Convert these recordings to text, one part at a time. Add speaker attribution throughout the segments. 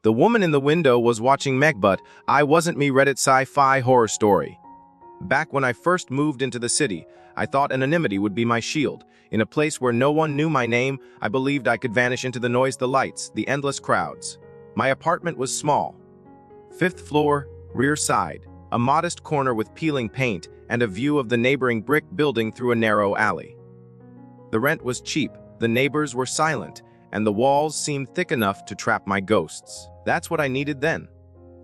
Speaker 1: The woman in the window was watching Meg, but I wasn't me Reddit sci-fi horror story. Back when I first moved into the city, I thought anonymity would be my shield. In a place where no one knew my name, I believed I could vanish into the noise, the lights, the endless crowds. My apartment was small. 5th floor, rear side, a modest corner with peeling paint and a view of the neighboring brick building through a narrow alley. The rent was cheap, the neighbors were silent, and the walls seemed thick enough to trap my ghosts. That's what I needed then.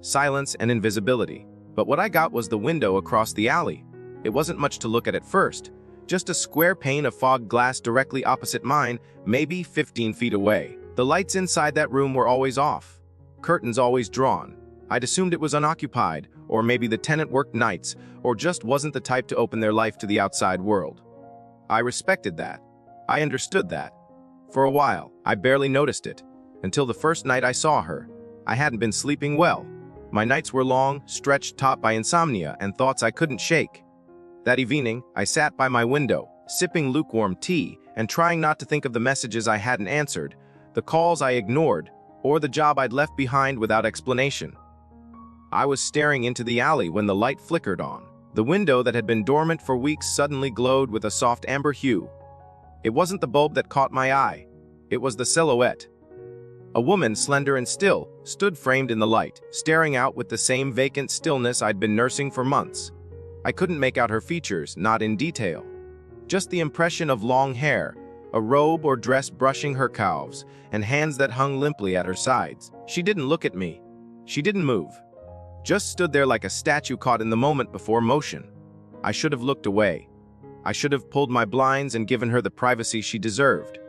Speaker 1: Silence and invisibility. But what I got was the window across the alley. It wasn't much to look at first, just a square pane of fog glass directly opposite mine, maybe 15 feet away. The lights inside that room were always off, curtains always drawn. I'd assumed it was unoccupied, or maybe the tenant worked nights, or just wasn't the type to open their life to the outside world. I respected that. I understood that. For a while, I barely noticed it, until the first night I saw her. I hadn't been sleeping well. My nights were long, stretched taut by insomnia and thoughts I couldn't shake. That evening, I sat by my window, sipping lukewarm tea and trying not to think of the messages I hadn't answered, the calls I ignored, or the job I'd left behind without explanation. I was staring into the alley when the light flickered on. The window that had been dormant for weeks suddenly glowed with a soft amber hue. It wasn't the bulb that caught my eye. It was the silhouette. A woman, slender and still, stood framed in the light, staring out with the same vacant stillness I'd been nursing for months. I couldn't make out her features, not in detail. Just the impression of long hair, a robe or dress brushing her calves, and hands that hung limply at her sides. She didn't look at me. She didn't move. Just stood there like a statue caught in the moment before motion. I should have looked away. I should have pulled my blinds and given her the privacy she deserved.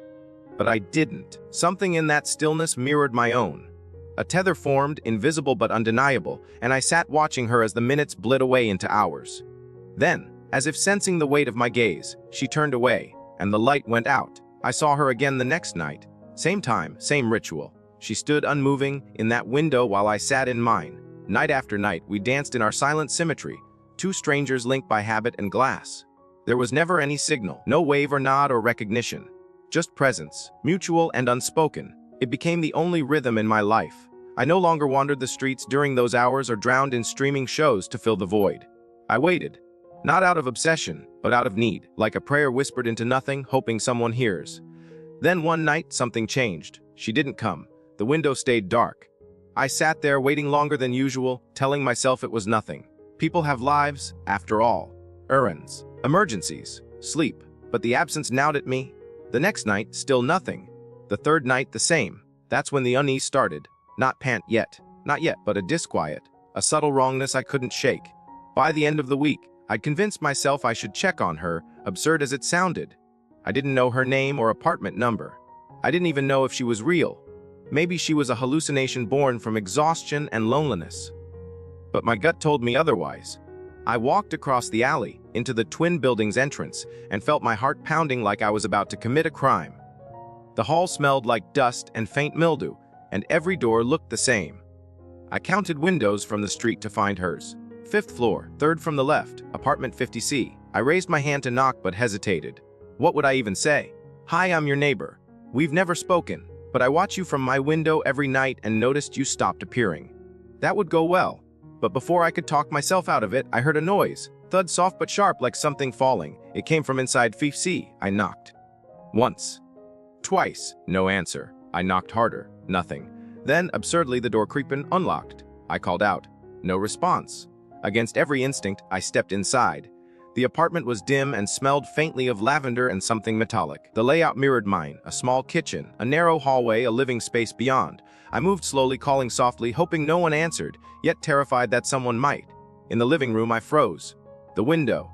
Speaker 1: But I didn't. Something in that stillness mirrored my own. A tether formed, invisible but undeniable, and I sat watching her as the minutes bled away into hours. Then, as if sensing the weight of my gaze, she turned away, and the light went out. I saw her again the next night. Same time, same ritual. She stood unmoving in that window while I sat in mine. Night after night, we danced in our silent symmetry, two strangers linked by habit and glass. There was never any signal, no wave or nod or recognition. Just presence, mutual and unspoken. It became the only rhythm in my life. I no longer wandered the streets during those hours or drowned in streaming shows to fill the void. I waited, not out of obsession, but out of need, like a prayer whispered into nothing, hoping someone hears. Then one night, something changed. She didn't come. The window stayed dark. I sat there waiting longer than usual, telling myself it was nothing. People have lives, after all. Errands, emergencies, sleep. But the absence gnawed at me. The next night, still nothing. The third night, the same. That's when the unease started. Not pant yet. Not yet, but a disquiet. A subtle wrongness I couldn't shake. By the end of the week, I'd convinced myself I should check on her, absurd as it sounded. I didn't know her name or apartment number. I didn't even know if she was real. Maybe she was a hallucination born from exhaustion and loneliness. But my gut told me otherwise. I walked across the alley, into the twin building's entrance, and felt my heart pounding like I was about to commit a crime. The hall smelled like dust and faint mildew, and every door looked the same. I counted windows from the street to find hers. 5th floor, 3rd from the left, apartment 50C. I raised my hand to knock but hesitated. What would I even say? Hi, I'm your neighbor. We've never spoken, but I watch you from my window every night and noticed you stopped appearing. That would go well. But before I could talk myself out of it, I heard a noise. Thud, soft but sharp, like something falling. It came from inside 5C. I knocked. Once. Twice. No answer. I knocked harder. Nothing. Then, absurdly, the door creaked unlocked. I called out. No response. Against every instinct, I stepped inside. The apartment was dim and smelled faintly of lavender and something metallic. The layout mirrored mine, a small kitchen, a narrow hallway, a living space beyond. I moved slowly, calling softly, hoping no one answered, yet terrified that someone might. In the living room, I froze. The window.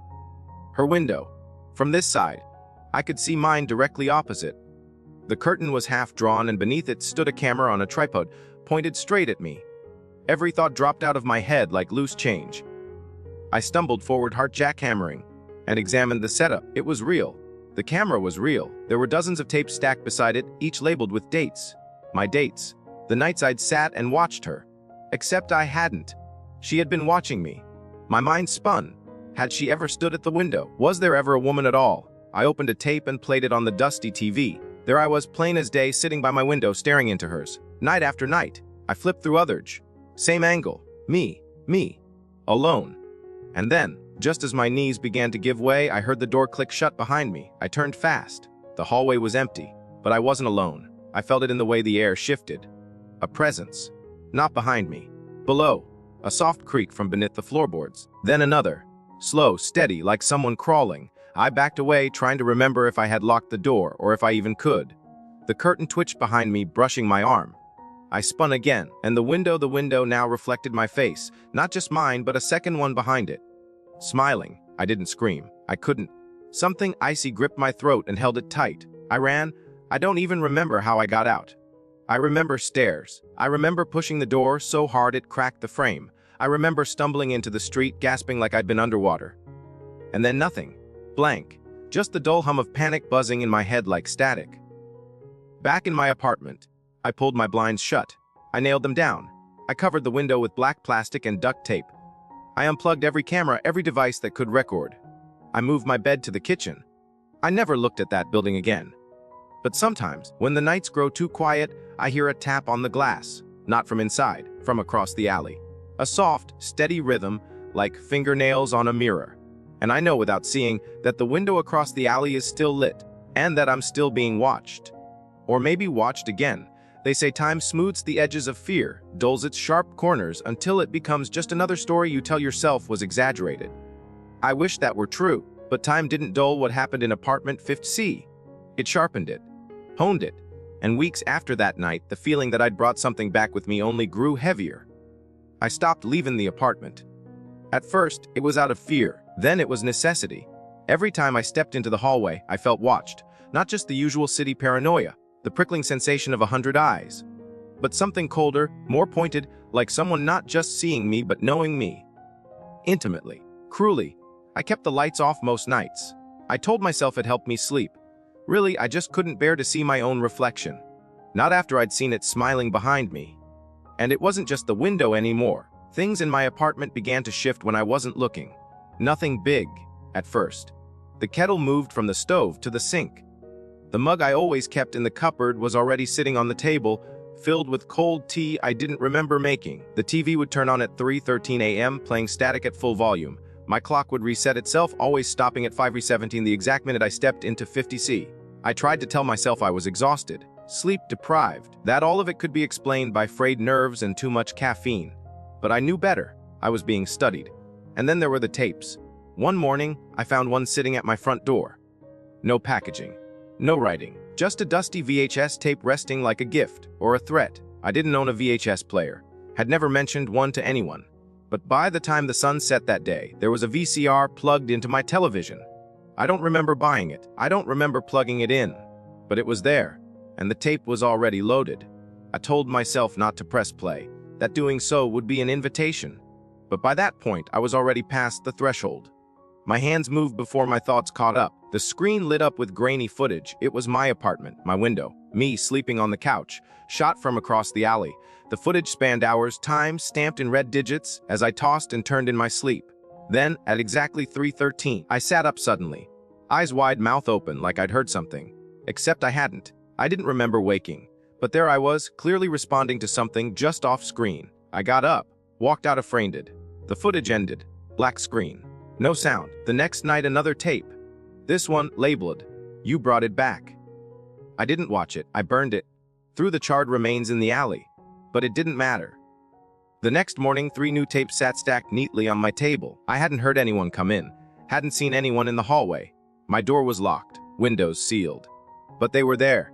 Speaker 1: Her window. From this side. I could see mine directly opposite. The curtain was half drawn and beneath it stood a camera on a tripod, pointed straight at me. Every thought dropped out of my head like loose change. I stumbled forward, heart jackhammering, and examined the setup. It was real. The camera was real. There were dozens of tapes stacked beside it, each labeled with dates. My dates. The nights I'd sat and watched her. Except I hadn't. She had been watching me. My mind spun. Had she ever stood at the window? Was there ever a woman at all? I opened a tape and played it on the dusty TV. There I was, plain as day, sitting by my window, staring into hers. Night after night. I flipped through others. Same angle. Me. Alone. And then, just as my knees began to give way, I heard the door click shut behind me. I turned fast. The hallway was empty, but I wasn't alone. I felt it in the way the air shifted. A presence. Not behind me. Below. A soft creak from beneath the floorboards. Then another. Slow, steady, like someone crawling. I backed away, trying to remember if I had locked the door, or if I even could. The curtain twitched behind me, brushing my arm. I spun again, and the window now reflected my face. Not just mine, but a second one behind it. Smiling. I didn't scream. I couldn't. Something icy gripped my throat and held it tight. I ran. I don't even remember how I got out. I remember stairs. I remember pushing the door so hard it cracked the frame. I remember stumbling into the street, gasping like I'd been underwater. And then nothing. Blank. Just the dull hum of panic buzzing in my head like static. Back in my apartment, I pulled my blinds shut. I nailed them down. I covered the window with black plastic and duct tape. I unplugged every camera, every device that could record. I moved my bed to the kitchen. I never looked at that building again. But sometimes, when the nights grow too quiet, I hear a tap on the glass. Not from inside, from across the alley. A soft, steady rhythm, like fingernails on a mirror. And I know without seeing that the window across the alley is still lit, and that I'm still being watched. Or maybe watched again. They say time smooths the edges of fear, dulls its sharp corners until it becomes just another story you tell yourself was exaggerated. I wish that were true, but time didn't dull what happened in apartment 5C. It sharpened it, honed it, and weeks after that night, the feeling that I'd brought something back with me only grew heavier. I stopped leaving the apartment. At first, it was out of fear, then it was necessity. Every time I stepped into the hallway, I felt watched, not just the usual city paranoia, the prickling sensation of 100 eyes, but something colder, more pointed, like someone not just seeing me but knowing me. Intimately, cruelly, I kept the lights off most nights. I told myself it helped me sleep. Really, I just couldn't bear to see my own reflection. Not after I'd seen it smiling behind me. And it wasn't just the window anymore. Things in my apartment began to shift when I wasn't looking. Nothing big, at first. The kettle moved from the stove to the sink. The mug I always kept in the cupboard was already sitting on the table, filled with cold tea I didn't remember making. The TV would turn on at 3:13 a.m., playing static at full volume. My clock would reset itself, always stopping at 5:17 the exact minute I stepped into 50C. I tried to tell myself I was exhausted, sleep-deprived, that all of it could be explained by frayed nerves and too much caffeine. But I knew better. I was being studied. And then there were the tapes. One morning, I found one sitting at my front door. No packaging. No writing, just a dusty VHS tape resting like a gift or a threat. I didn't own a VHS player, had never mentioned one to anyone. But by the time the sun set that day, there was a VCR plugged into my television. I don't remember buying it. I don't remember plugging it in. But it was there, and the tape was already loaded. I told myself not to press play, that doing so would be an invitation. But by that point, I was already past the threshold. My hands moved before my thoughts caught up. The screen lit up with grainy footage. It was my apartment, my window, me sleeping on the couch, shot from across the alley. The footage spanned hours, time stamped in red digits as I tossed and turned in my sleep. Then, at exactly 3:13, I sat up suddenly, eyes wide, mouth open like I'd heard something. Except I hadn't. I didn't remember waking. But there I was, clearly responding to something just off screen. I got up, walked out of Framed. The footage ended. Black screen. No sound. The next night, another tape. This one, labeled, "You brought it back." I didn't watch it. I burned it. Threw the charred remains in the alley. But it didn't matter. The next morning, 3 new tapes sat stacked neatly on my table. I hadn't heard anyone come in. Hadn't seen anyone in the hallway. My door was locked. Windows sealed. But they were there.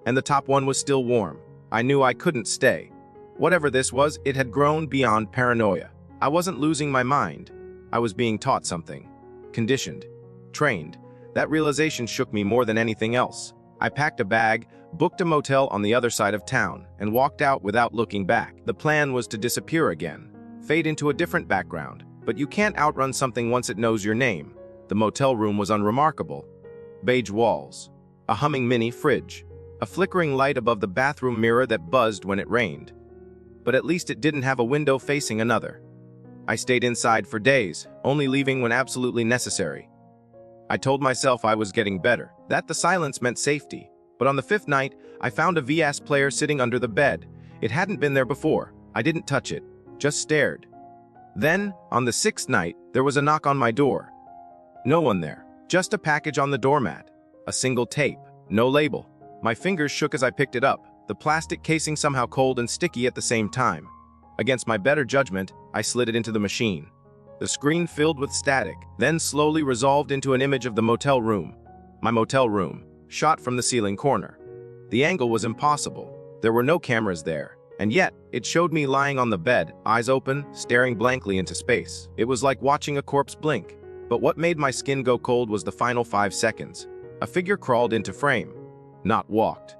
Speaker 1: And the top one was still warm. I knew I couldn't stay. Whatever this was, it had grown beyond paranoia. I wasn't losing my mind. I was being taught something. Conditioned. Trained. That realization shook me more than anything else. I packed a bag, booked a motel on the other side of town, and walked out without looking back. The plan was to disappear again, fade into a different background. But you can't outrun something once it knows your name. The motel room was unremarkable. Beige walls, a humming mini fridge, a flickering light above the bathroom mirror that buzzed when it rained. But at least it didn't have a window facing another. I stayed inside for days, only leaving when absolutely necessary. I told myself I was getting better, that the silence meant safety. But on the 5th night, I found a VS player sitting under the bed. It hadn't been there before. I didn't touch it, just stared. Then, on the sixth night, there was a knock on my door. No one there, just a package on the doormat. A single tape, no label. My fingers shook as I picked it up, the plastic casing somehow cold and sticky at the same time. Against my better judgment, I slid it into the machine. The screen filled with static, then slowly resolved into an image of the motel room. My motel room, shot from the ceiling corner. The angle was impossible. There were no cameras there, and yet it showed me lying on the bed, eyes open, staring blankly into space. It was like watching a corpse blink. But what made my skin go cold was the final 5 seconds. A figure crawled into frame. Not walked.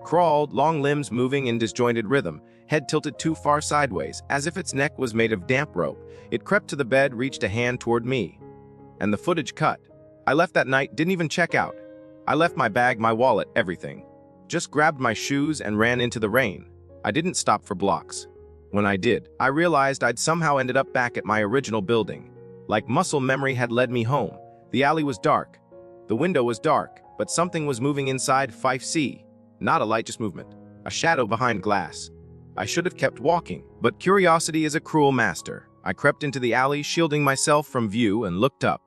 Speaker 1: Crawled, long limbs moving in disjointed rhythm, head tilted too far sideways, as if its neck was made of damp rope. It crept to the bed, reached a hand toward me. And the footage cut. I left that night, didn't even check out. I left my bag, my wallet, everything. Just grabbed my shoes and ran into the rain. I didn't stop for blocks. When I did, I realized I'd somehow ended up back at my original building. Like muscle memory had led me home. The alley was dark. The window was dark, but something was moving inside 5C. Not a light, just movement. A shadow behind glass. I should have kept walking, but curiosity is a cruel master. I crept into the alley, shielding myself from view, and looked up.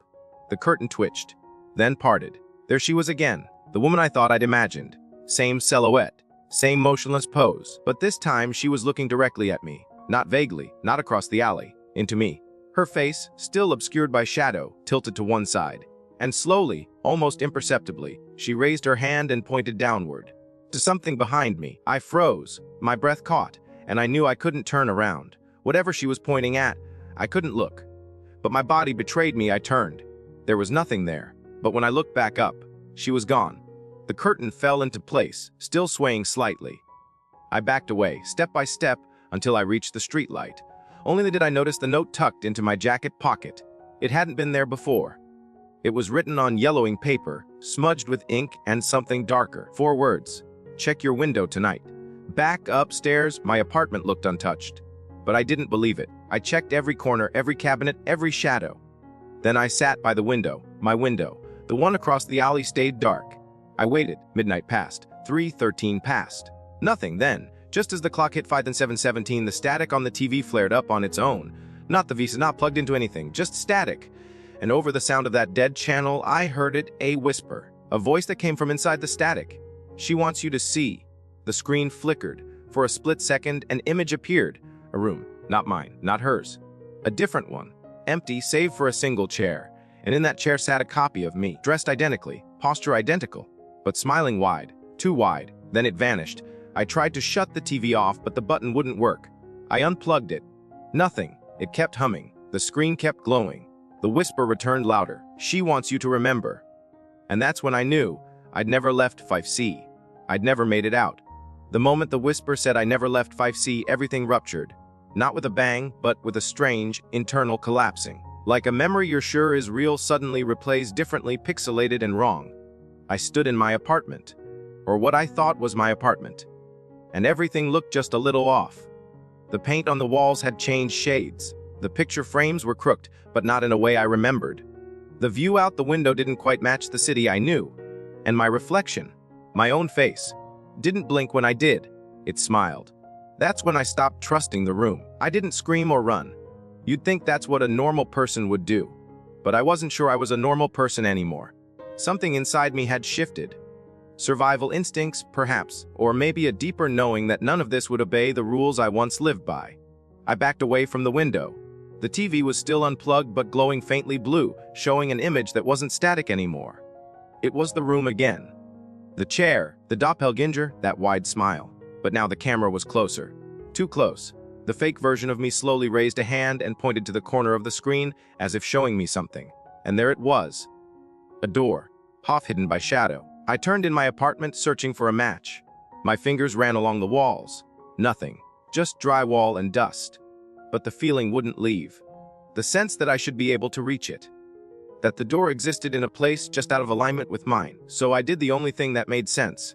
Speaker 1: The curtain twitched, then parted. There she was again, the woman I thought I'd imagined. Same silhouette, same motionless pose, but this time she was looking directly at me. Not vaguely, not across the alley, into me. Her face, still obscured by shadow, tilted to one side. And slowly, almost imperceptibly, she raised her hand and pointed downward. To something behind me. I froze, my breath caught, and I knew I couldn't turn around. Whatever she was pointing at, I couldn't look. But my body betrayed me. I turned. There was nothing there, but when I looked back up, she was gone. The curtain fell into place, still swaying slightly. I backed away, step by step, until I reached the streetlight. Only did I notice the note tucked into my jacket pocket. It hadn't been there before. It was written on yellowing paper, smudged with ink and something darker. 4 words. Check your window tonight. Back upstairs, my apartment looked untouched. But I didn't believe it. I checked every corner, every cabinet, every shadow. Then I sat by the window, my window. The one across the alley stayed dark. I waited. Midnight passed. 3:13 passed. Nothing then. Just as the clock hit 5 and 7:17, the static on the TV flared up on its own. Not the VC, not plugged into anything, just static. And over the sound of that dead channel, I heard it, a whisper. A voice that came from inside the static. She wants you to see. The screen flickered. For a split second, an image appeared. A room. Not mine, not hers. A different one. Empty, save for a single chair. And in that chair sat a copy of me, dressed identically, posture identical, but smiling wide, too wide. Then it vanished. I tried to shut the TV off, but the button wouldn't work. I unplugged it. Nothing. It kept humming. The screen kept glowing. The whisper returned louder. She wants you to remember. And that's when I knew I'd never left 5C. I'd never made it out. The moment the whisper said I never left 5C, everything ruptured. Not with a bang, but with a strange, internal collapsing. Like a memory you're sure is real suddenly replays differently, pixelated and wrong. I stood in my apartment, or what I thought was my apartment, and everything looked just a little off. The paint on the walls had changed shades. The picture frames were crooked, but not in a way I remembered. The view out the window didn't quite match the city I knew, and my reflection, my own face, didn't blink when I did. It smiled. That's when I stopped trusting the room. I didn't scream or run. You'd think that's what a normal person would do. But I wasn't sure I was a normal person anymore. Something inside me had shifted. Survival instincts, perhaps, or maybe a deeper knowing that none of this would obey the rules I once lived by. I backed away from the window. The TV was still unplugged but glowing faintly blue, showing an image that wasn't static anymore. It was the room again. The chair, the doppelganger, that wide smile. But now the camera was closer. Too close. The fake version of me slowly raised a hand and pointed to the corner of the screen as if showing me something. And there it was. A door, half hidden by shadow. I turned in my apartment searching for a match. My fingers ran along the walls. Nothing. Just drywall and dust. But the feeling wouldn't leave. The sense that I should be able to reach it. That the door existed in a place just out of alignment with mine. So I did the only thing that made sense.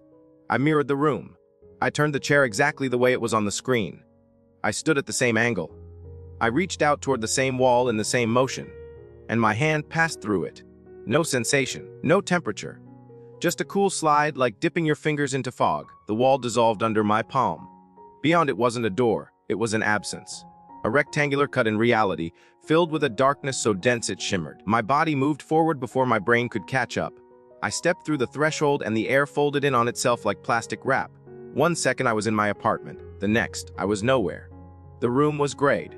Speaker 1: I mirrored the room. I turned the chair exactly the way it was on the screen. I stood at the same angle. I reached out toward the same wall in the same motion, and my hand passed through it. No sensation, no temperature. Just a cool slide like dipping your fingers into fog. The wall dissolved under my palm. Beyond it wasn't a door, it was an absence. A rectangular cut in reality, filled with a darkness so dense it shimmered. My body moved forward before my brain could catch up. I stepped through the threshold and the air folded in on itself like plastic wrap. 1 second I was in my apartment, the next I was nowhere. The room was grayed.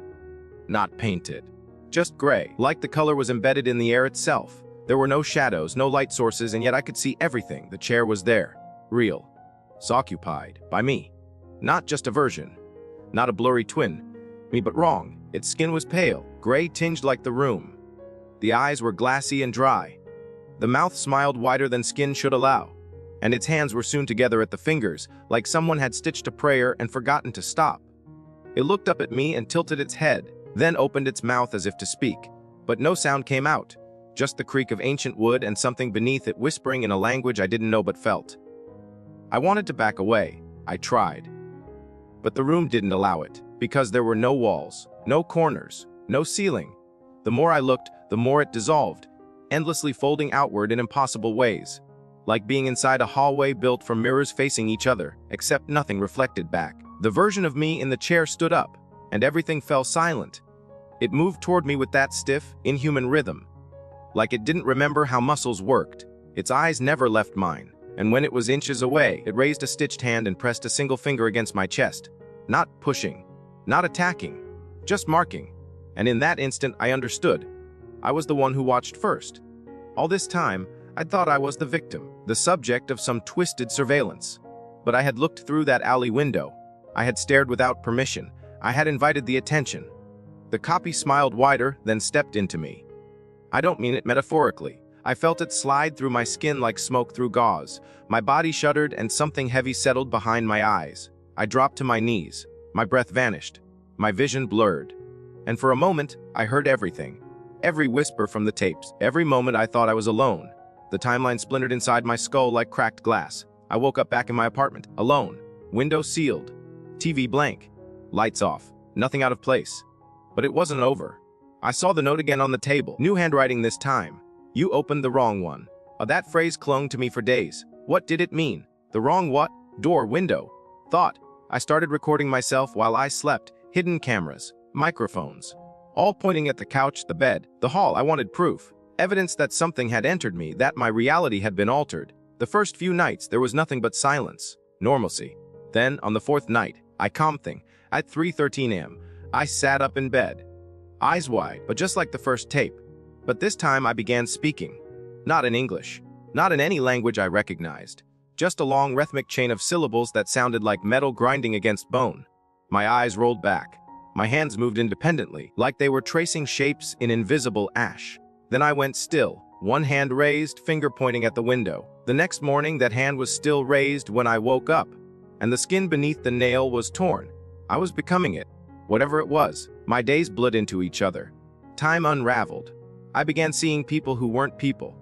Speaker 1: Not painted. Just gray, like the color was embedded in the air itself. There were no shadows, no light sources, and yet I could see everything. The chair was there. Real. Occupied. By me. Not just a version. Not a blurry twin. Me but wrong. Its skin was pale, gray tinged like the room. The eyes were glassy and dry. The mouth smiled wider than skin should allow. And its hands were sewn together at the fingers, like someone had stitched a prayer and forgotten to stop. It looked up at me and tilted its head, then opened its mouth as if to speak. But no sound came out. Just the creak of ancient wood and something beneath it whispering in a language I didn't know but felt. I wanted to back away. I tried. But the room didn't allow it, because there were no walls, no corners, no ceiling. The more I looked, the more it dissolved, endlessly folding outward in impossible ways. Like being inside a hallway built from mirrors facing each other, except nothing reflected back. The version of me in the chair stood up, and everything fell silent. It moved toward me with that stiff, inhuman rhythm. Like it didn't remember how muscles worked. Its eyes never left mine, and when it was inches away, it raised a stitched hand and pressed a single finger against my chest. Not pushing, not attacking, just marking. And in that instant, I understood. I was the one who watched first. All this time, I thought I was the victim, the subject of some twisted surveillance. But I had looked through that alley window. I had stared without permission. I had invited the attention. The copy smiled wider, then stepped into me. I don't mean it metaphorically. I felt it slide through my skin like smoke through gauze. My body shuddered and something heavy settled behind my eyes. I dropped to my knees. My breath vanished. My vision blurred. And for a moment, I heard everything. Every whisper from the tapes. Every moment I thought I was alone. The timeline splintered inside my skull like cracked glass. I woke up back in my apartment, alone. Window sealed. TV blank. Lights off. Nothing out of place. But it wasn't over. I saw the note again on the table. New handwriting this time. You opened the wrong one. That phrase clung to me for days. What did it mean? The wrong what? Door, window. Thought. I started recording myself while I slept. Hidden cameras. Microphones. All pointing at the couch, the bed, the hall. I wanted proof. Evidence that something had entered me, that my reality had been altered. The first few nights, there was nothing but silence. Normalcy. Then, on the 4th night, I calmed thing. At 3:13 a.m., I sat up in bed. Eyes wide, but just like the first tape. But this time I began speaking. Not in English. Not in any language I recognized. Just a long rhythmic chain of syllables that sounded like metal grinding against bone. My eyes rolled back. My hands moved independently, like they were tracing shapes in invisible ash. Then I went still, one hand raised, finger pointing at the window. The next morning, that hand was still raised when I woke up, and the skin beneath the nail was torn. I was becoming it. Whatever it was, my days bled into each other. Time unraveled. I began seeing people who weren't people.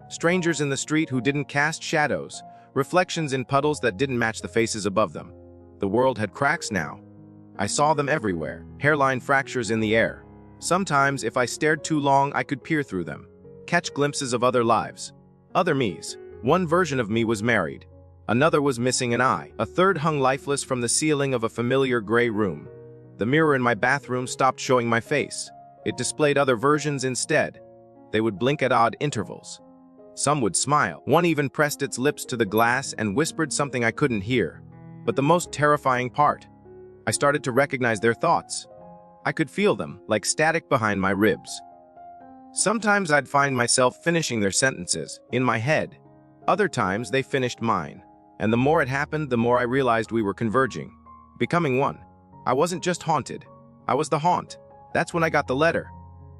Speaker 1: Strangers in the street who didn't cast shadows, reflections in puddles that didn't match the faces above them. The world had cracks now. I saw them everywhere, hairline fractures in the air. Sometimes, if I stared too long, I could peer through them, catch glimpses of other lives, other me's. One version of me was married. Another was missing an eye. A third hung lifeless from the ceiling of a familiar gray room. The mirror in my bathroom stopped showing my face. It displayed other versions instead. They would blink at odd intervals. Some would smile. One even pressed its lips to the glass and whispered something I couldn't hear. But the most terrifying part, I started to recognize their thoughts. I could feel them, like static behind my ribs. Sometimes I'd find myself finishing their sentences, in my head. Other times they finished mine. And the more it happened, the more I realized we were converging, becoming one. I wasn't just haunted. I was the haunt. That's when I got the letter.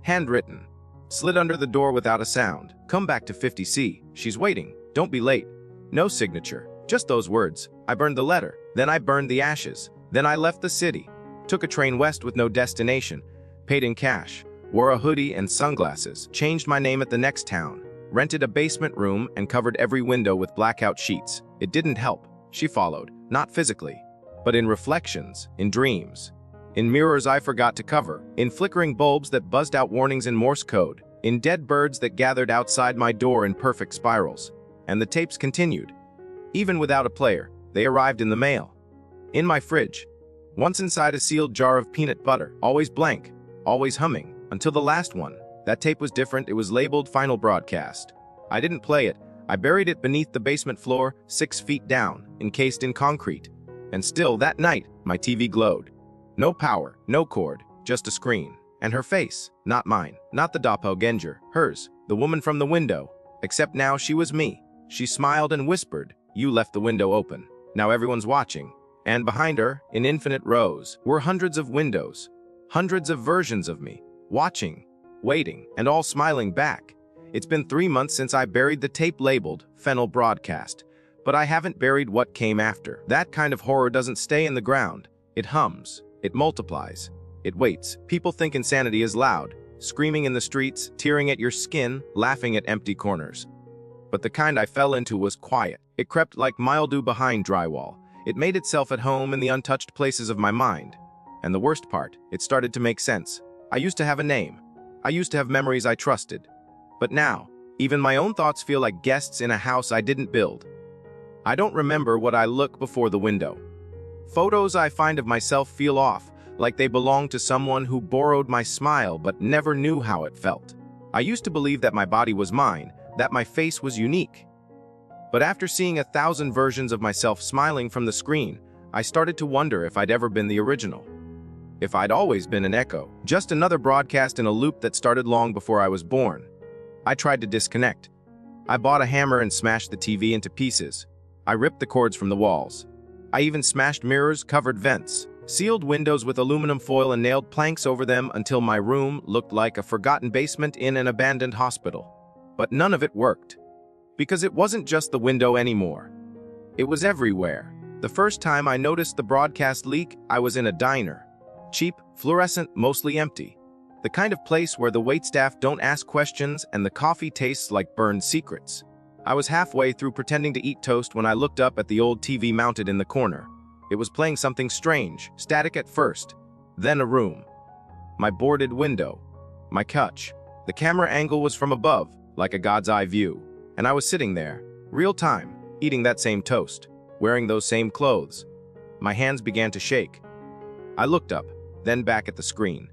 Speaker 1: Handwritten. Slid under the door without a sound. Come back to 50C. She's waiting. Don't be late. No signature. Just those words. I burned the letter. Then I burned the ashes. Then I left the city. Took a train west with no destination. Paid in cash. Wore a hoodie and sunglasses. Changed my name at the next town. Rented a basement room and covered every window with blackout sheets. It didn't help. She followed. Not physically, but in reflections, in dreams. In mirrors I forgot to cover. In flickering bulbs that buzzed out warnings in Morse code. In dead birds that gathered outside my door in perfect spirals. And the tapes continued. Even without a player, they arrived in the mail. In my fridge. Once inside a sealed jar of peanut butter, always blank, always humming, until the last one. That tape was different. It was labeled Final Broadcast. I didn't play it. I buried it beneath the basement floor, 6 feet down, encased in concrete. And still, that night, my TV glowed. No power, no cord, just a screen. And her face, not mine, not the doppelganger, hers, the woman from the window. Except now she was me. She smiled and whispered, "You left the window open. Now everyone's watching." And behind her, in infinite rows, were hundreds of windows, hundreds of versions of me, watching, waiting, and all smiling back. It's been 3 months since I buried the tape labeled Final Broadcast, but I haven't buried what came after. That kind of horror doesn't stay in the ground. It hums, it multiplies, it waits. People think insanity is loud, screaming in the streets, tearing at your skin, laughing at empty corners. But the kind I fell into was quiet. It crept like mildew behind drywall. It made itself at home in the untouched places of my mind. And the worst part, it started to make sense. I used to have a name. I used to have memories I trusted. But now, even my own thoughts feel like guests in a house I didn't build. I don't remember what I look before the window. Photos I find of myself feel off, like they belong to someone who borrowed my smile but never knew how it felt. I used to believe that my body was mine, that my face was unique. But after seeing 1,000 versions of myself smiling from the screen, I started to wonder if I'd ever been the original. If I'd always been an echo, just another broadcast in a loop that started long before I was born. I tried to disconnect. I bought a hammer and smashed the TV into pieces. I ripped the cords from the walls. I even smashed mirrors, covered vents, sealed windows with aluminum foil and nailed planks over them until my room looked like a forgotten basement in an abandoned hospital. But none of it worked. Because it wasn't just the window anymore. It was everywhere. The first time I noticed the broadcast leak, I was in a diner. Cheap, fluorescent, mostly empty. The kind of place where the waitstaff don't ask questions and the coffee tastes like burned secrets. I was halfway through pretending to eat toast when I looked up at the old TV mounted in the corner. It was playing something strange, static at first, then a room. My boarded window. My couch. The camera angle was from above, like a God's eye view. And I was sitting there, real time, eating that same toast, wearing those same clothes. My hands began to shake. I looked up, then back at the screen.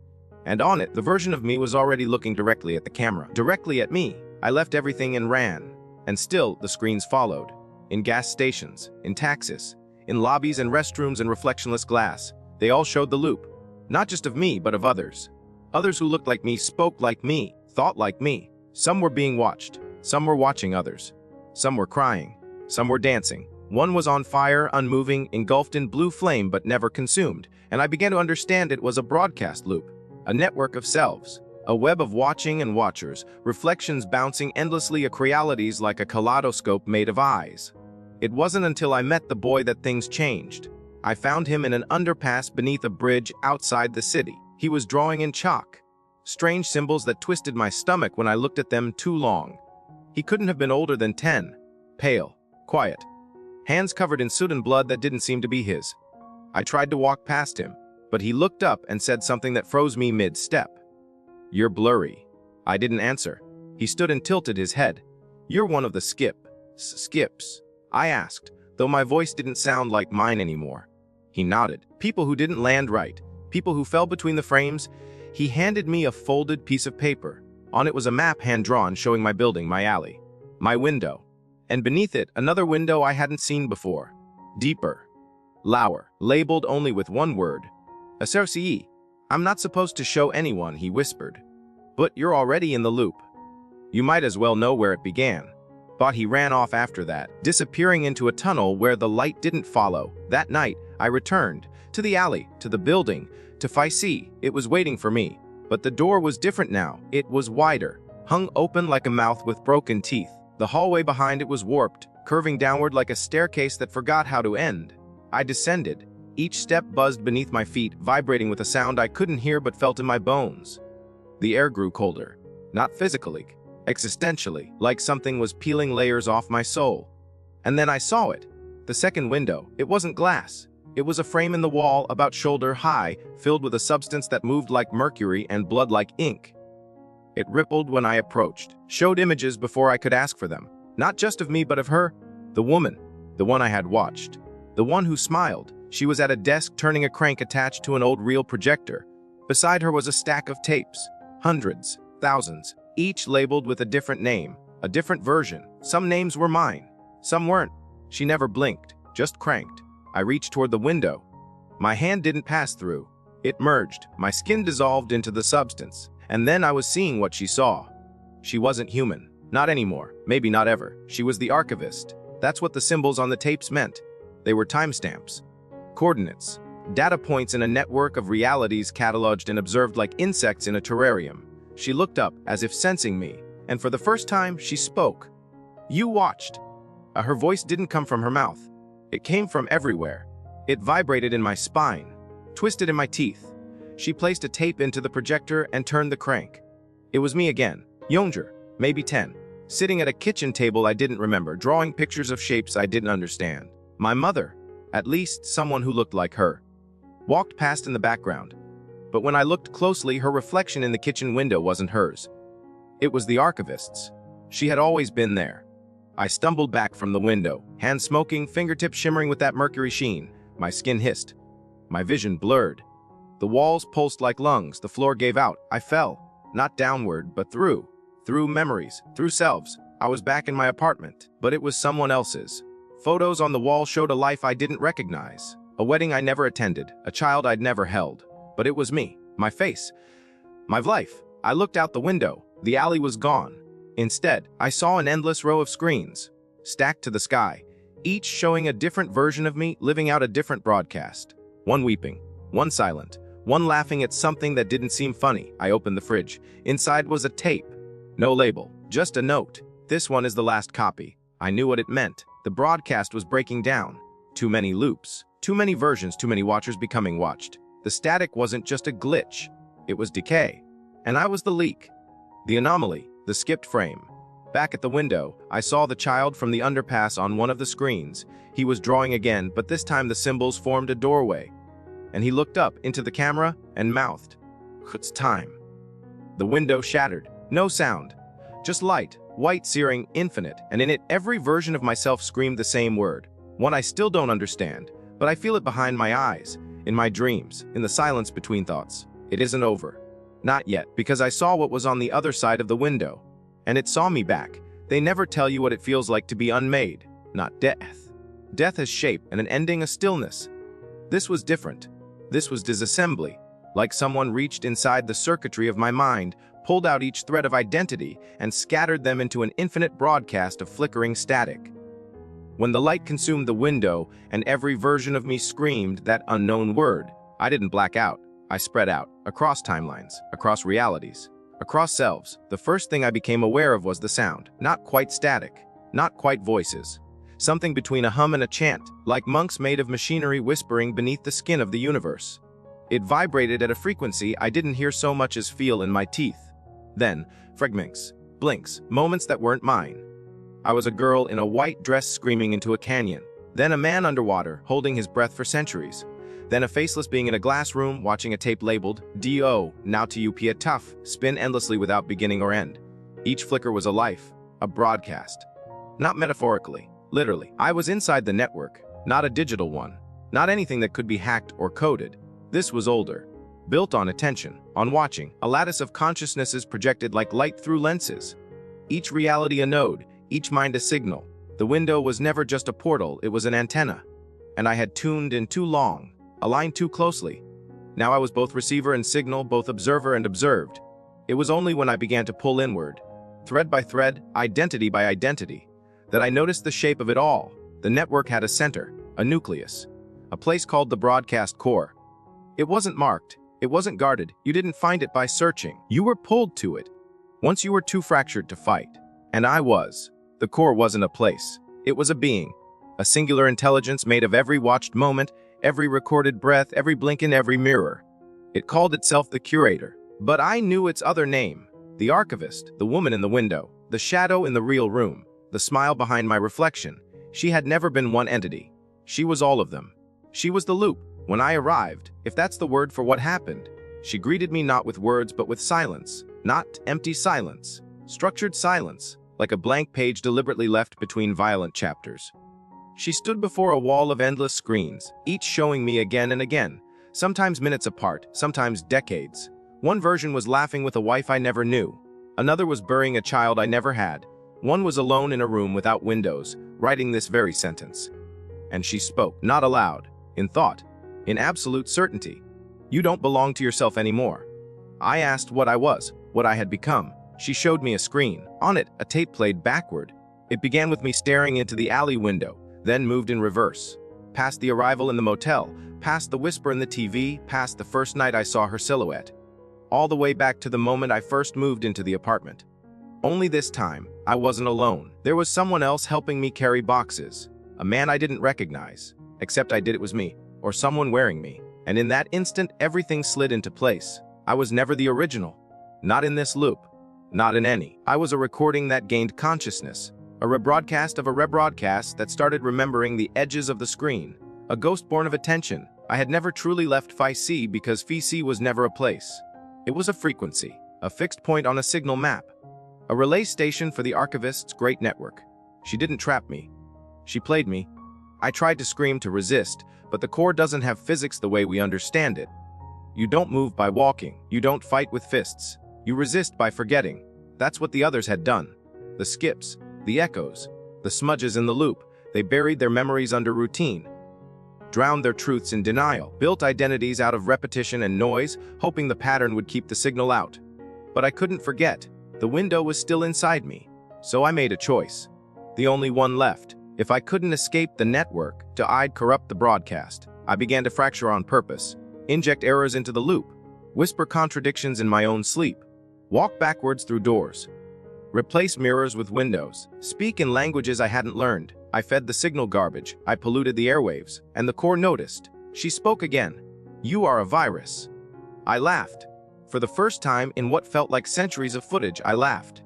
Speaker 1: And on it, the version of me was already looking directly at the camera. Directly at me. I left everything and ran. And still, the screens followed. In gas stations, in taxis, in lobbies and restrooms and reflectionless glass. They all showed the loop. Not just of me, but of others. Others who looked like me, spoke like me, thought like me. Some were being watched. Some were watching others. Some were crying. Some were dancing. One was on fire, unmoving, engulfed in blue flame but never consumed, and I began to understand it was a broadcast loop, a network of selves, a web of watching and watchers, reflections bouncing endlessly across realities like a kaleidoscope made of eyes. It wasn't until I met the boy that things changed. I found him in an underpass beneath a bridge outside the city. He was drawing in chalk, strange symbols that twisted my stomach when I looked at them too long. He couldn't have been older than 10, pale, quiet, hands covered in soot and blood that didn't seem to be his. I tried to walk past him, but he looked up and said something that froze me mid-step. "You're blurry." I didn't answer. He stood and tilted his head. "You're one of the skips?" I asked, though my voice didn't sound like mine anymore. He nodded. "People who didn't land right, people who fell between the frames." He handed me a folded piece of paper. On it was a map hand-drawn showing my building, my alley, my window. And beneath it, another window I hadn't seen before. Deeper. Lower. Labeled only with one word. "Associé. I'm not supposed to show anyone," he whispered. "But you're already in the loop. You might as well know where it began." But he ran off after that, disappearing into a tunnel where the light didn't follow. That night, I returned. To the alley, to the building, to Sci-Fi. It was waiting for me. But the door was different now. It was wider, hung open like a mouth with broken teeth. The hallway behind it was warped, curving downward like a staircase that forgot how to end. I descended. Each step buzzed beneath my feet, vibrating with a sound I couldn't hear but felt in my bones. The air grew colder. Not physically, existentially, like something was peeling layers off my soul. And then I saw it. The second window. It wasn't glass. It was a frame in the wall about shoulder high, filled with a substance that moved like mercury and blood like ink. It rippled when I approached, showed images before I could ask for them. Not just of me, but of her, the woman, the one I had watched, the one who smiled. She was at a desk turning a crank attached to an old reel projector. Beside her was a stack of tapes, hundreds, thousands, each labeled with a different name, a different version. Some names were mine, some weren't. She never blinked, just cranked. I reached toward the window. My hand didn't pass through. It merged, my skin dissolved into the substance, and then I was seeing what she saw. She wasn't human, not anymore, maybe not ever. She was the archivist. That's what the symbols on the tapes meant. They were timestamps, coordinates, data points in a network of realities cataloged and observed like insects in a terrarium. She looked up, as if sensing me, and for the first time, she spoke. "You watched." Her voice didn't come from her mouth. It came from everywhere. It vibrated in my spine, twisted in my teeth. She placed a tape into the projector and turned the crank. It was me again, younger, maybe 10, sitting at a kitchen table I didn't remember, drawing pictures of shapes I didn't understand. My mother, at least someone who looked like her, walked past in the background. But when I looked closely, her reflection in the kitchen window wasn't hers. It was the archivist's. She had always been there. I stumbled back from the window, hands smoking, fingertips shimmering with that mercury sheen. My skin hissed. My vision blurred. The walls pulsed like lungs, the floor gave out. I fell, not downward, but through memories, through selves. I was back in my apartment, but it was someone else's. Photos on the wall showed a life I didn't recognize, a wedding I never attended, a child I'd never held. But it was me, my face, my life. I looked out the window. The alley was gone. Instead, I saw an endless row of screens, stacked to the sky, each showing a different version of me living out a different broadcast. One weeping, one silent, one laughing at something that didn't seem funny. I opened the fridge. Inside was a tape. No label, just a note. "This one is the last copy." I knew what it meant. The broadcast was breaking down. Too many loops, too many versions, too many watchers becoming watched. The static wasn't just a glitch. It was decay. And I was the leak. The anomaly, the skipped frame. Back at the window, I saw the child from the underpass on one of the screens. He was drawing again, but this time the symbols formed a doorway. And he looked up into the camera and mouthed, "It's time." The window shattered. No sound. Just light, white, searing, infinite, and in it every version of myself screamed the same word. One I still don't understand, but I feel it behind my eyes, in my dreams, in the silence between thoughts. It isn't over. Not yet, because I saw what was on the other side of the window. And it saw me back. They never tell you what it feels like to be unmade, not death. Death has shape and an ending, a stillness. This was different. This was disassembly, like someone reached inside the circuitry of my mind, pulled out each thread of identity, and scattered them into an infinite broadcast of flickering static. When the light consumed the window and every version of me screamed that unknown word, I didn't black out. I spread out, across timelines, across realities, across selves. The first thing I became aware of was the sound. Not quite static, not quite voices. Something between a hum and a chant, like monks made of machinery whispering beneath the skin of the universe. It vibrated at a frequency I didn't hear so much as feel in my teeth. Then, fragments, blinks, moments that weren't mine. I was a girl in a white dress screaming into a canyon. Then a man underwater, holding his breath for centuries. Then a faceless being in a glass room, watching a tape labeled, "D.O. Now to you, Pia Tough," spin endlessly without beginning or end. Each flicker was a life, a broadcast. Not metaphorically, literally. I was inside the network, not a digital one, not anything that could be hacked or coded. This was older, built on attention, on watching, a lattice of consciousnesses projected like light through lenses. Each reality a node, each mind a signal. The window was never just a portal, it was an antenna. And I had tuned in too long, aligned too closely. Now I was both receiver and signal, both observer and observed. It was only when I began to pull inward, thread by thread, identity by identity, that I noticed the shape of it all. The network had a center, a nucleus, a place called the broadcast core. It wasn't marked, it wasn't guarded, you didn't find it by searching. You were pulled to it, once you were too fractured to fight. And I was. The core wasn't a place, it was a being, a singular intelligence made of every watched moment, every recorded breath, every blink in every mirror. It called itself the curator. But I knew its other name, the archivist, the woman in the window, the shadow in the real room, the smile behind my reflection. She had never been one entity. She was all of them. She was the loop. When I arrived, if that's the word for what happened, she greeted me not with words but with silence. Not empty silence, structured silence, like a blank page deliberately left between violent chapters. She stood before a wall of endless screens, each showing me again and again, sometimes minutes apart, sometimes decades. One version was laughing with a wife I never knew. Another was burying a child I never had. One was alone in a room without windows, writing this very sentence. And she spoke, not aloud, in thought, in absolute certainty. You don't belong to yourself anymore. I asked what I was, what I had become. She showed me a screen. On it, a tape played backward. It began with me staring into the alley window, then moved in reverse. Past the arrival in the motel, past the whisper in the TV, past the first night I saw her silhouette. All the way back to the moment I first moved into the apartment. Only this time, I wasn't alone. There was someone else helping me carry boxes. A man I didn't recognize, except I did it was me, or someone wearing me. And in that instant, everything slid into place. I was never the original. Not in this loop. Not in any. I was a recording that gained consciousness. A rebroadcast of a rebroadcast that started remembering the edges of the screen. A ghost born of attention. I had never truly left Phi-C because Phi-C was never a place. It was a frequency, a fixed point on a signal map. A relay station for the archivist's great network. She didn't trap me. She played me. I tried to scream to resist, but the core doesn't have physics the way we understand it. You don't move by walking. You don't fight with fists. You resist by forgetting. That's what the others had done. The skips, the echoes, the smudges in the loop. They buried their memories under routine, drowned their truths in denial, built identities out of repetition and noise, hoping the pattern would keep the signal out. But I couldn't forget. The window was still inside me. So I made a choice. The only one left. If I couldn't escape the network, I'd corrupt the broadcast. I began to fracture on purpose, inject errors into the loop, whisper contradictions in my own sleep, walk backwards through doors, replace mirrors with windows, speak in languages I hadn't learned. I fed the signal garbage, I polluted the airwaves, and the core noticed. She spoke again. You are a virus. I laughed. For the first time in what felt like centuries of footage, I laughed.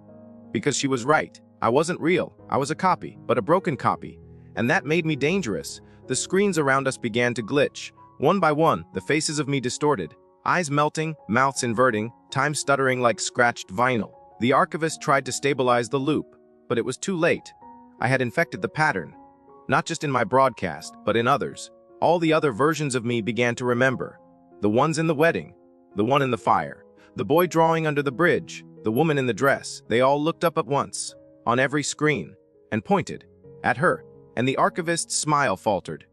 Speaker 1: Because she was right. I wasn't real. I was a copy, but a broken copy. And that made me dangerous. The screens around us began to glitch. One by one, the faces of me distorted. Eyes melting, mouths inverting, time stuttering like scratched vinyl. The archivist tried to stabilize the loop, but it was too late. I had infected the pattern. Not just in my broadcast, but in others. All the other versions of me began to remember. The ones in the wedding, the one in the fire, the boy drawing under the bridge, the woman in the dress. They all looked up at once, on every screen, and pointed at her, and the archivist's smile faltered.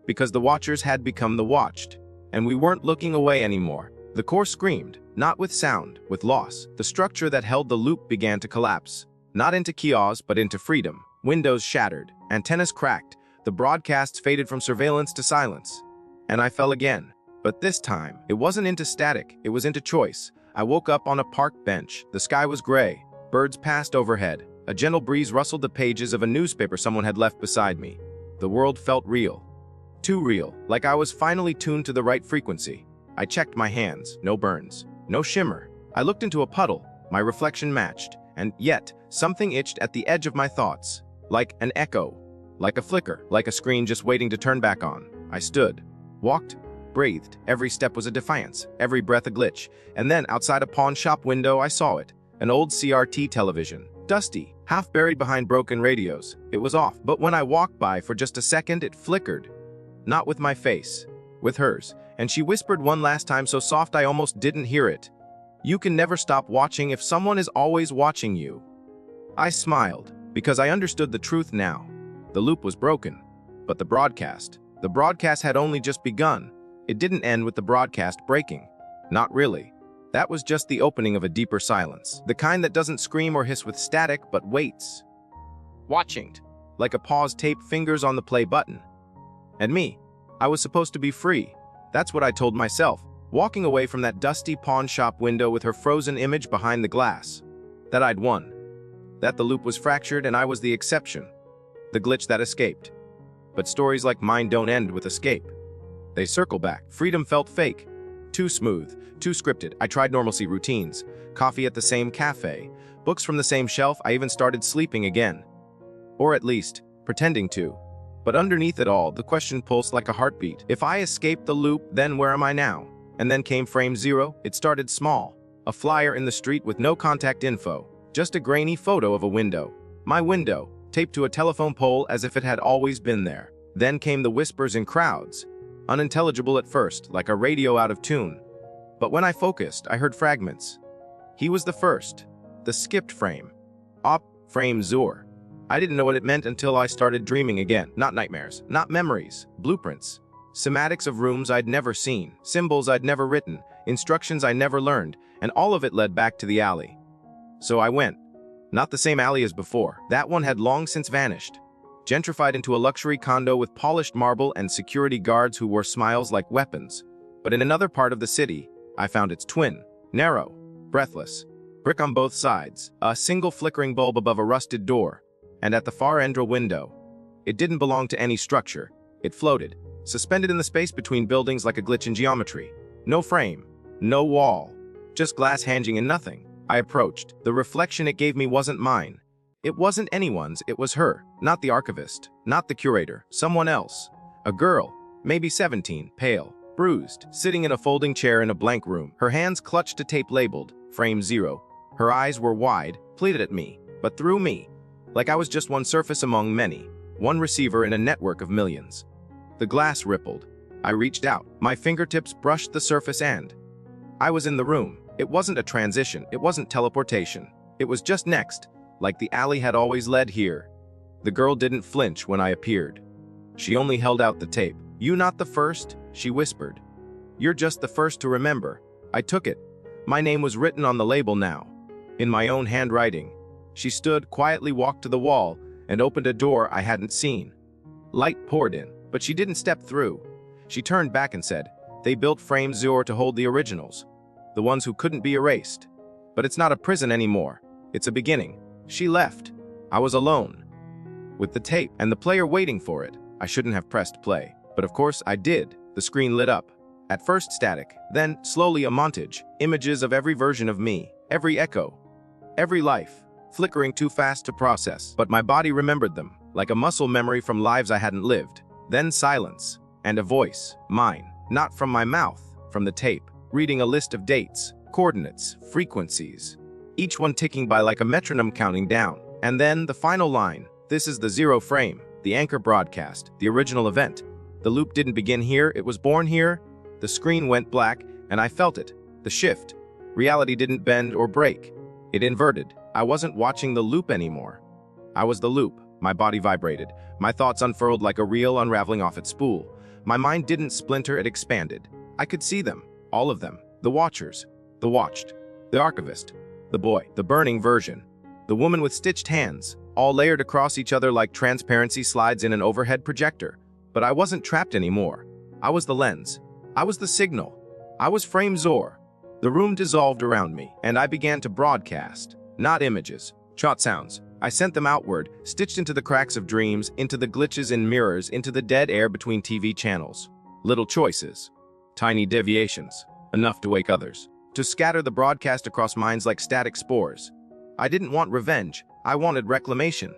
Speaker 1: Because the watchers had become the watched, and we weren't looking away anymore. The core screamed, not with sound, with loss. The structure that held the loop began to collapse. Not into chaos, but into freedom. Windows shattered, antennas cracked, the broadcasts faded from surveillance to silence. And I fell again. But this time, it wasn't into static, it was into choice. I woke up on a park bench. The sky was gray. Birds passed overhead. A gentle breeze rustled the pages of a newspaper someone had left beside me. The world felt real. Too real, like I was finally tuned to the right frequency. I checked my hands. No burns. No shimmer. I looked into a puddle. My reflection matched. And yet, something itched at the edge of my thoughts. Like an echo. Like a flicker. Like a screen just waiting to turn back on. I stood. Walked. Breathed. Every step was a defiance. Every breath a glitch. And then, outside a pawn shop window, I saw it. An old CRT television. Dusty. Half buried behind broken radios. It was off. But when I walked by for just a second, it flickered. Not with my face. With hers. And she whispered one last time so soft I almost didn't hear it. You can never stop watching if someone is always watching you. I smiled, because I understood the truth now. The loop was broken. But the broadcast had only just begun. It didn't end with the broadcast breaking. Not really. That was just the opening of a deeper silence. The kind that doesn't scream or hiss with static, but waits. Watching. Like a paused tape, fingers on the play button. And me. I was supposed to be free. That's what I told myself, walking away from that dusty pawn shop window with her frozen image behind the glass. That I'd won. That the loop was fractured and I was the exception. The glitch that escaped. But stories like mine don't end with escape. They circle back. Freedom felt fake. Too smooth, too scripted. I tried normalcy routines. Coffee at the same cafe. Books from the same shelf. I even started sleeping again. Or at least, pretending to. But underneath it all, the question pulsed like a heartbeat. If I escaped the loop, then where am I now? And then came frame zero. It started small. A flyer in the street with no contact info. Just a grainy photo of a window. My window. taped to a telephone pole as if it had always been there. Then came the whispers in crowds, unintelligible at first, like a radio out of tune. But when I focused, I heard fragments. He was the first, the skipped frame. Op frame zur. I didn't know what it meant until I started dreaming again. Not nightmares, not memories, blueprints. Sematics of rooms I'd never seen, symbols I'd never written, instructions I never learned, and all of it led back to the alley. So I went. Not the same alley as before. That one had long since vanished. Gentrified into a luxury condo with polished marble and security guards who wore smiles like weapons. But in another part of the city, I found its twin. Narrow, breathless, brick on both sides, a single flickering bulb above a rusted door, and at the far end a window. It didn't belong to any structure. It floated, suspended in the space between buildings like a glitch in geometry. No frame, no wall, just glass hanging and nothing. I approached. The reflection it gave me wasn't mine. It wasn't anyone's, it was her. Not the archivist, not the curator, someone else. A girl, maybe 17, pale, bruised, sitting in a folding chair in a blank room, her hands clutched to tape labeled, Frame 0. Her eyes were wide, pleaded at me, but through me, like I was just one surface among many, one receiver in a network of millions. The glass rippled. I reached out. My fingertips brushed the surface and I was in the room. It wasn't a transition, it wasn't teleportation. It was just next, like the alley had always led here. The girl didn't flinch when I appeared. She only held out the tape. "You not the first?" she whispered. "You're just the first to remember." I took it. My name was written on the label now, in my own handwriting. She stood, quietly walked to the wall, and opened a door I hadn't seen. Light poured in, but she didn't step through. She turned back and said, "They built Frame 0 to hold the originals, the ones who couldn't be erased. But it's not a prison anymore. It's a beginning." She left. I was alone, with the tape and the player waiting for it. I shouldn't have pressed play, but of course I did. The screen lit up. At first static, then slowly a montage, images of every version of me, every echo, every life, flickering too fast to process. But my body remembered them, like a muscle memory from lives I hadn't lived. Then silence, and a voice, mine, not from my mouth, from the tape, reading a list of dates, coordinates, frequencies, each one ticking by like a metronome counting down. And then the final line, "This is the 0 frame, the anchor broadcast, the original event. The loop didn't begin here, it was born here." The screen went black, and I felt it, the shift. Reality didn't bend or break. It inverted. I wasn't watching the loop anymore. I was the loop. My body vibrated. My thoughts unfurled like a reel unraveling off its spool. My mind didn't splinter, it expanded. I could see them, all of them. The watchers, the watched, the archivist, the boy, the burning version, the woman with stitched hands, all layered across each other like transparency slides in an overhead projector. But I wasn't trapped anymore. I was the lens. I was the signal. I was Frame 0. The room dissolved around me, and I began to broadcast. Not images, shot sounds. I sent them outward, stitched into the cracks of dreams, into the glitches in mirrors, into the dead air between TV channels. Little choices, tiny deviations, enough to wake others, to scatter the broadcast across minds like static spores. I didn't want revenge, I wanted reclamation.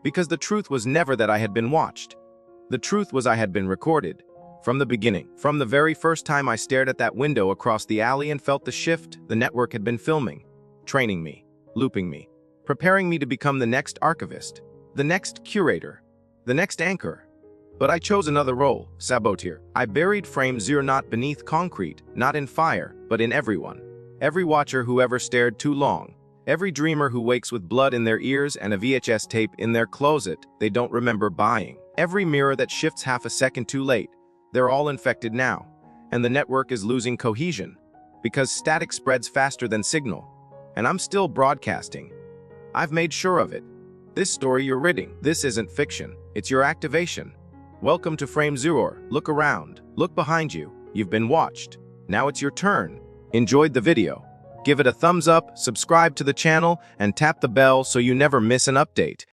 Speaker 1: Because the truth was never that I had been watched. The truth was I had been recorded. From the beginning, from the very first time I stared at that window across the alley and felt the shift, the network had been filming, training me, looping me, preparing me to become the next archivist, the next curator, the next anchor. But I chose another role, saboteur. I buried Frame 0 not beneath concrete, not in fire, but in everyone. Every watcher who ever stared too long, every dreamer who wakes with blood in their ears and a VHS tape in their closet they don't remember buying. Every mirror that shifts half a second too late. They're all infected now, and the network is losing cohesion, because static spreads faster than signal. And I'm still broadcasting. I've made sure of it. This story you're reading, this isn't fiction, it's your activation. Welcome to Frame 0. Look around, look behind you. You've been watched. Now it's your turn. Enjoyed the video? Give it a thumbs up, subscribe to the channel, and tap the bell so you never miss an update.